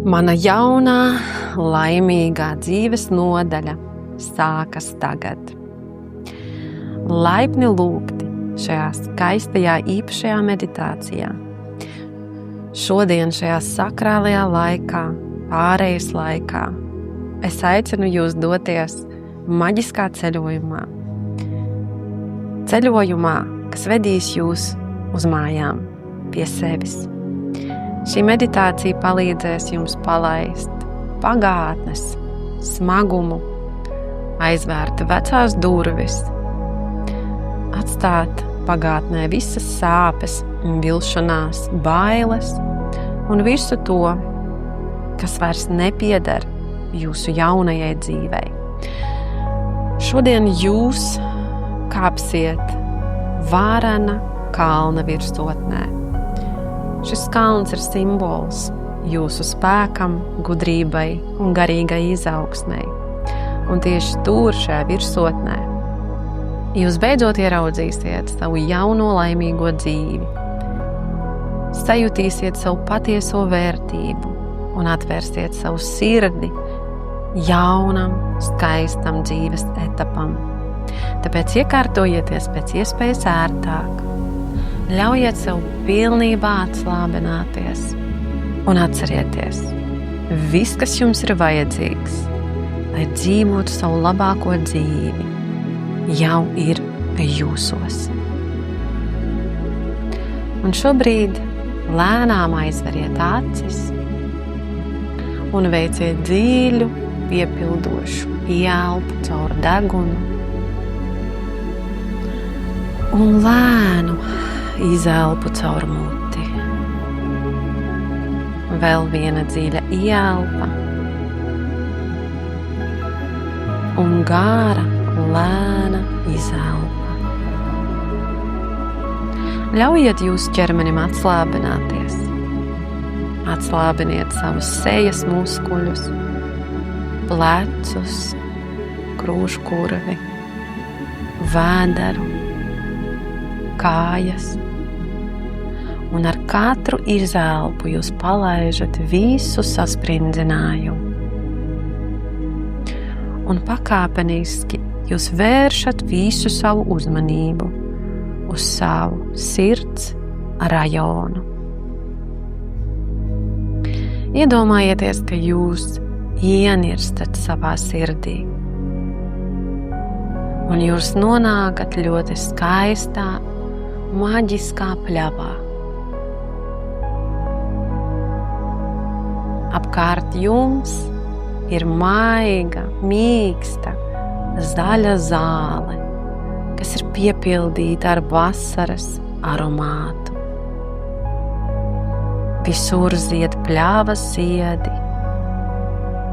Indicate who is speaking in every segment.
Speaker 1: Mana jaunā, laimīgā dzīves nodaļa sākas tagad. Laipni lūgti šajā skaistajā īpašajā meditācijā. Šodien šajā sakrālajā laikā, pārejas laikā, es aicinu jūs doties maģiskā ceļojumā. Ceļojumā, kas vedīs jūs uz mājām pie sevis. Šī meditācija palīdzēs jums palaist pagātnes smagumu, aizvērt vecās durvis, atstāt pagātnē visas sāpes, vilšanās, bailes un visu to, kas vairs nepieder jūsu jaunajai dzīvei. Šodien jūs kāpsiet varena kalna virsotnē. Šis kalns ir simbols jūsu spēkam, gudrībai un garīgai izaugsmei. Un tieši tur, šajā virsotnē, jūs beidzot ieraudzīsiet savu jauno laimīgo dzīvi. Sajutīsiet savu patieso vērtību un atvērsiet savu sirdi jaunam, skaistam dzīves etapam. Tāpēc iekārtojieties pēc iespējas ērtāk. Ļaujiet sev pilnībā atslābināties un atcerieties, viss, kas jums ir vajadzīgs, lai dzīvotu savu labāko dzīvi, jau ir jūsos. Un šobrīd lēnām aizveriet acis un veiciet dziļu, piepildošu ieelpu caur degunu un lēnu izelpu caur muti. Vēl viena dziļa ieelpa un gara, lēna izelpa. Ļaujiet jūsu ķermenim atslābināties. Atslābiniet savus sejas muskuļus, plecus, krūškurvi, vēderu, kājas. Un ar katru izelpu jūs palaižat visu sasprindzinājumu. Un pakāpeniski jūs vēršat visu savu uzmanību uz savu sirds rajonu. Iedomājieties, ka jūs ienirstat savā sirdī. Un jūs nonākat ļoti skaistā, maģiskā pļavā. Apkārt jums ir maiga, mīksta, zaļa zāle, kas ir piepildīta ar vasaras aromātu. Visur zied pļavas ziedi.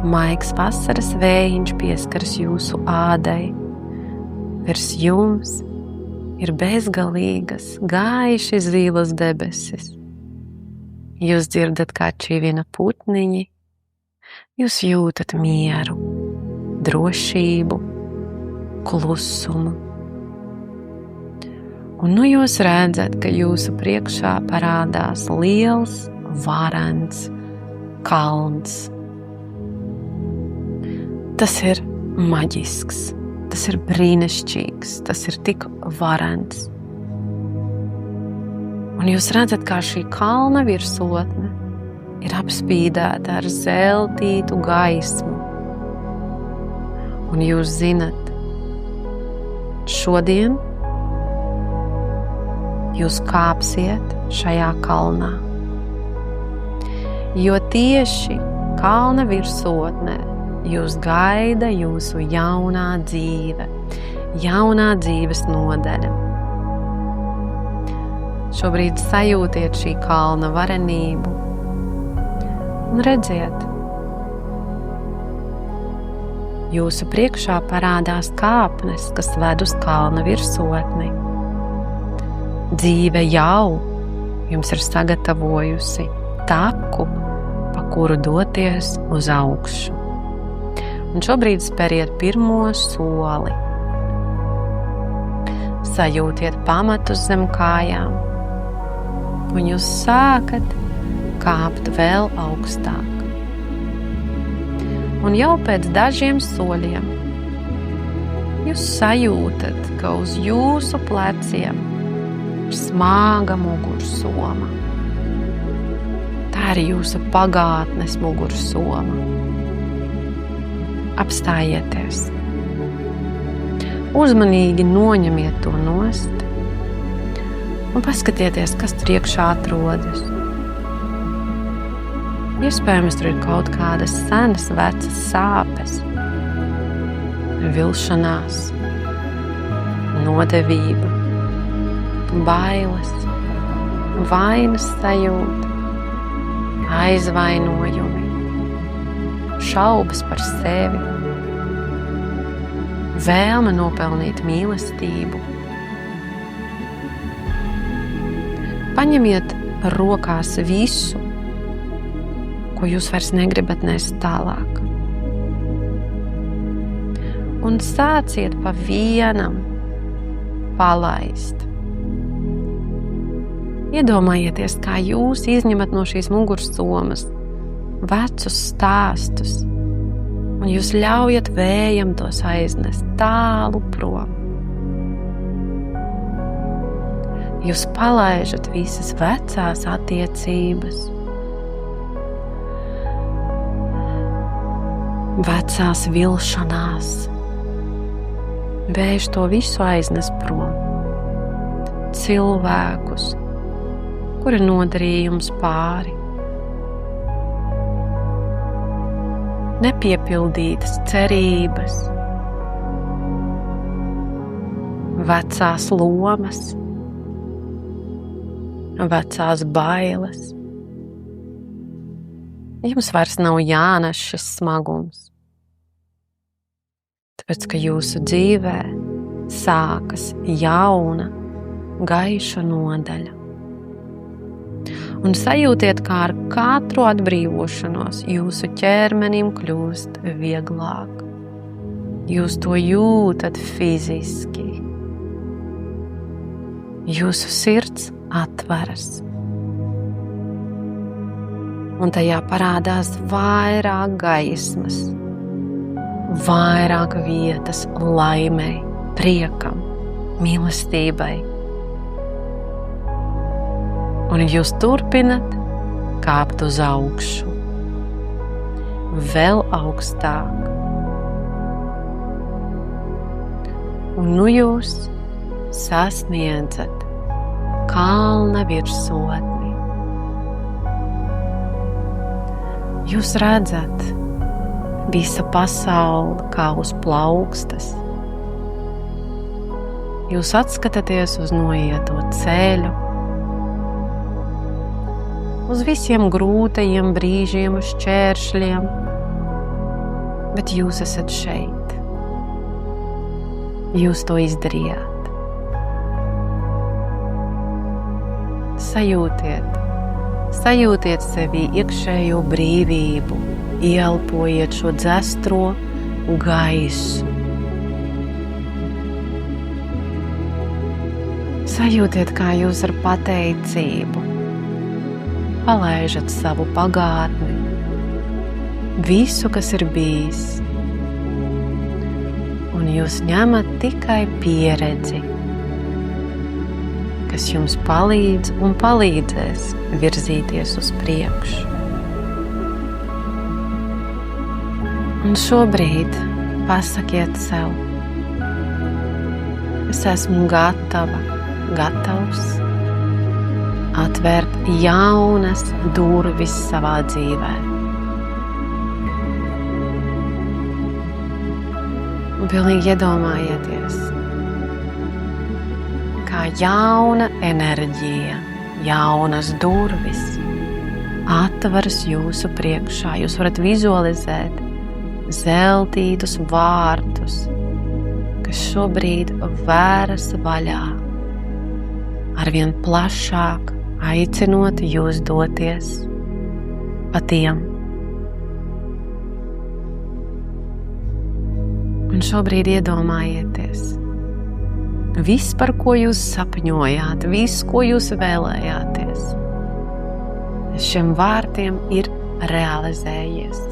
Speaker 1: Maigs vasaras vējiņš pieskaras jūsu ādai. Virs jums ir bezgalīgas, gaiši zilas debesis. Jūs dzirdat, kā čivina putniņi. Jūs jūtat mieru, drošību, klusumu. Un nu jūs redzat, ka jūsu priekšā parādās liels, varens kalns. Tas ir maģisks, tas ir brīnišķīgs, tas ir tik varens. Un jūs redzat, kā šī kalna virsotne ir apspīdēta ar zeltītu gaismu. Un jūs zinat, šodien jūs kāpsiet šajā kalnā. Jo tieši kalna virsotnē jūs gaida jūsu jaunā dzīve, jaunā dzīves nodaļa. Šobrīd sajūtiet šī kalna varenību un redziet, jūsu priekšā parādās kāpnes, kas ved uz kalna virsotni. Dzīve jau jums ir sagatavojusi taku, pa kuru doties uz augšu. Un šobrīd speriet pirmo soli. Sajūtiet pamatus zem kājām. Un jūs sākat kāpt vēl augstāk. Un jau pēc dažiem soļiem jūs sajūtat, ka uz jūsu pleciem ir smaga mugursoma. Tā ir jūsu pagātnes mugursoma. Apstājieties. Uzmanīgi noņemiet to nost un paskatieties, kas tur iekšā atrodas. Iespējams, tur ir kaut kādas senas, vecas sāpes, vilšanās, nodevība, bailes, vainas sajūta, aizvainojumi, šaubas par sevi, vēlme nopelnīt mīlestību. Paņemiet rokās visu, ko jūs vairs negribat nest tālāk. Un sāciet pa vienam palaist. Iedomājieties, kā jūs izņemat no šīs mugursomas vecus stāstus, un jūs ļaujat vējam tos aiznest tālu prom. Jūs palaižat visas vecās attiecības, vecās vilšanās. Vējš to visu aiznes prom. Cilvēkus, kuri nodarīja jums pāri. Nepiepildītas cerības, vecās lomas, vecās bailes. Jums vairs nav jānes šis smagums, tāpēc, ka jūsu dzīvē sākas jauna, gaiša nodaļa. Un sajūtiet, kā ar katru atbrīvošanos jūsu ķermenim kļūst vieglāk. Jūs to jūtat fiziski. Jūsu sirds atveras. Un tajā parādās vairāk gaismas, vairāk vietas laimei, priekam, mīlestībai. Un jūs turpinat kāpt uz augšu, vēl augstāk. Un nu jūs sasniedzat kalna virsotni. Jūs redzat visa pasaule kā uz plaukstas. Jūs atskatāties uz noieto ceļu, uz visiem grūtajiem brīžiem, uz šķēršļiem, bet jūs esat šeit. Jūs to izdarījāt. Sajūtiet sevī iekšējo brīvību, ieelpojiet šo dzestro gaisu. Sajūtiet, kā jūs ar pateicību palaižat savu pagātni, visu, kas ir bijis, un jūs ņemat tikai pieredzi, kas jums palīdz un palīdzēs virzīties uz priekšu. Un šobrīd pasakiet sev: es esmu gatavs atvērt jaunas durvis savā dzīvē. Un pilnīgi iedomājieties, kā jauna enerģija, jaunas durvis atveras jūsu priekšā. Jūs varat vizualizēt zeltītus vārtus, kas šobrīd vēras vaļā, arvien plašāk aicinot jūs doties pa tiem. Un šobrīd iedomājieties, viss, par ko jūs sapņojāt, viss, ko jūs vēlējāties, šiem vārtiem ir realizējies.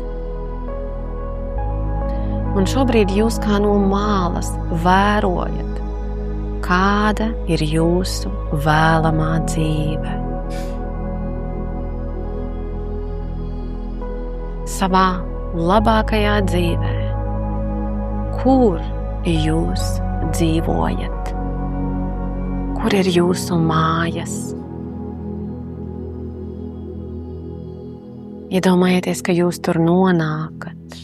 Speaker 1: Un šobrīd jūs kā no malas vērojat, kāda ir jūsu vēlamā dzīve. Savā labākajā dzīvē, kur jūs dzīvojat, kur ir jūsu mājas. Iedomājieties, ka jūs tur nonākat.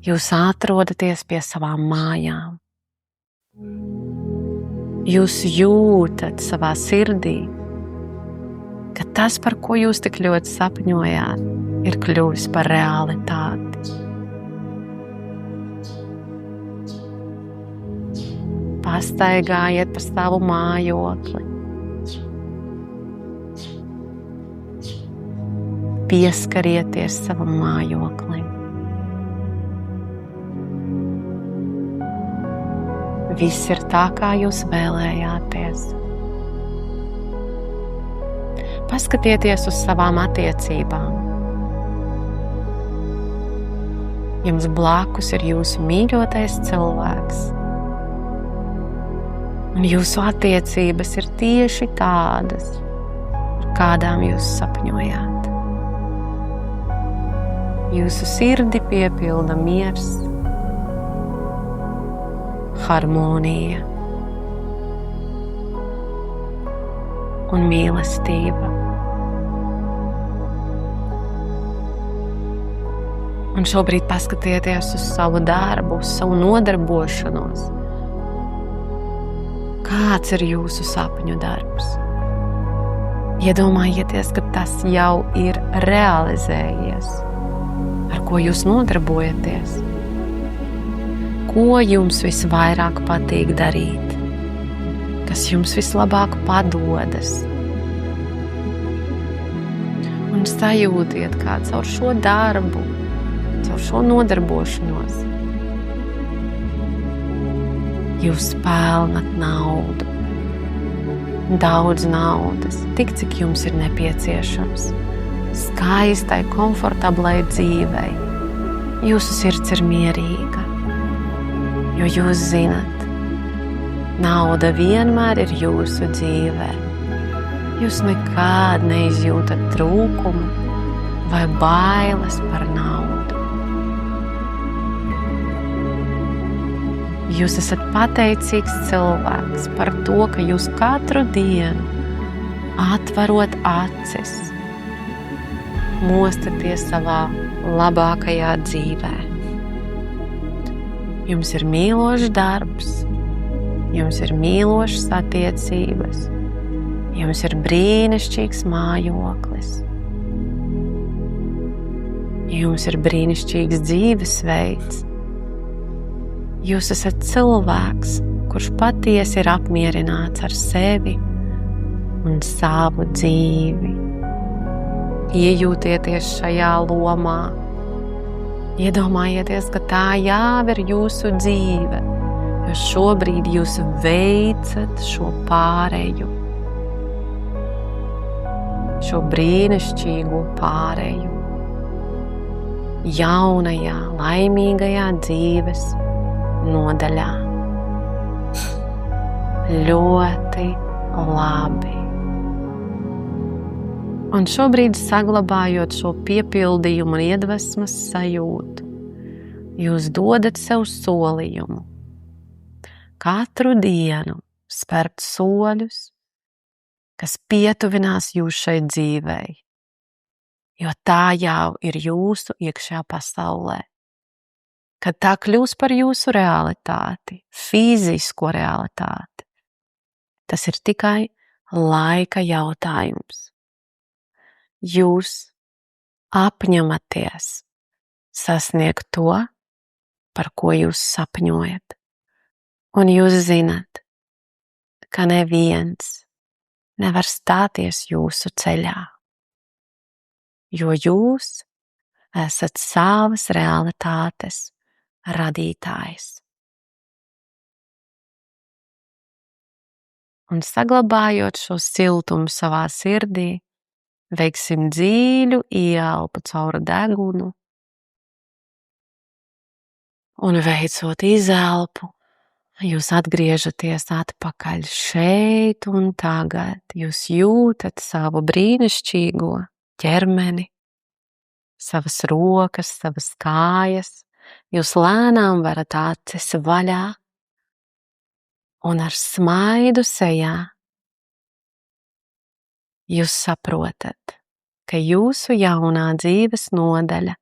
Speaker 1: Jūs atrodaties pie savām mājām. Jūs jūtat savā sirdī, ka tas, par ko jūs tik ļoti sapņojāt, ir kļuvis par realitāti. Pastaigājiet pa savu mājokli. Pieskarieties savam mājoklim. Viss ir tā, kā jūs vēlējāties. Paskatieties uz savām attiecībām. Jums blakus ir jūsu mīļotais cilvēks. Un jūsu attiecības ir tieši tādas, kādām jūs sapņojāt. Jūsu sirdi piepilda miers, harmonija un mīlestība. Un šobrīd paskatieties uz savu darbu, uz savu nodarbošanos. Kāds ir jūsu sapņu darbs? Iedomājieties, ka tas jau ir realizējies. Ar ko jūs nodarbojaties? Ko jums visvairāk patīk darīt? Kas jums vislabāk padodas? Un sajūtiet, kā caur šo darbu, caur šo nodarbošanos jūs pelnat naudu. Daudz naudas, tik cik jums ir nepieciešams. Skaistai, komfortablai dzīvei. Jūsu sirds ir mierīga, jo jūs zinat, nauda vienmēr ir jūsu dzīvē. Jūs nekād neizjūtat trūkumu vai bailes par naudu. Jūs esat pateicīgs cilvēks par to, ka jūs katru dienu atverot acis, mostaties savā labākajā dzīvē. Jums ir mīlošs darbs, jums ir mīlošas attiecības, jums ir brīnišķīgs mājoklis, jums ir brīnišķīgs dzīvesveids. Jūs esat cilvēks, kurš patiesi ir apmierināts ar sevi un savu dzīvi. Iejūtieties šajā lomā. Iedomājieties, ka tā jau ir jūsu dzīve, jo šobrīd jūs veicat šo pāreju, šo brīnišķīgo pāreju jaunajā, laimīgajā dzīves nodaļā. Ļoti labi. Un šobrīd, saglabājot šo piepildījumu un iedvesmas sajūtu, jūs dodat sev solījumu katru dienu spērt soļus, kas pietuvinās jūs šai dzīvei, jo tā jau ir jūsu iekšējā pasaulē. Kad tā kļūs par jūsu realitāti, fizisko realitāti, tas ir tikai laika jautājums. Jūs apņematies sasniegt to, par ko jūs sapņojat. Un jūs zinat, ka neviens nevar stāties jūsu ceļā, jo jūs esat savas realitātes radītājs. Un saglabājot šo siltumu savā sirdī, veiksim dziļu ieelpu caur degunu Un veicot izelpu, jūs atgriežaties atpakaļ šeit un tagad. Jūs jūtat savu brīnišķīgo ķermeni, savas rokas, savas kājas. Jūs lēnām varat acis vaļā un ar smaidu sejā jūs saprotat, ka jūsu jaunā dzīves nodaļa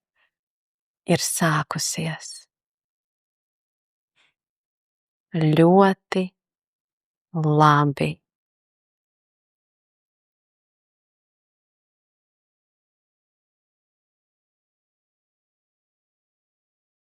Speaker 1: ir sākusies. Ļoti labi.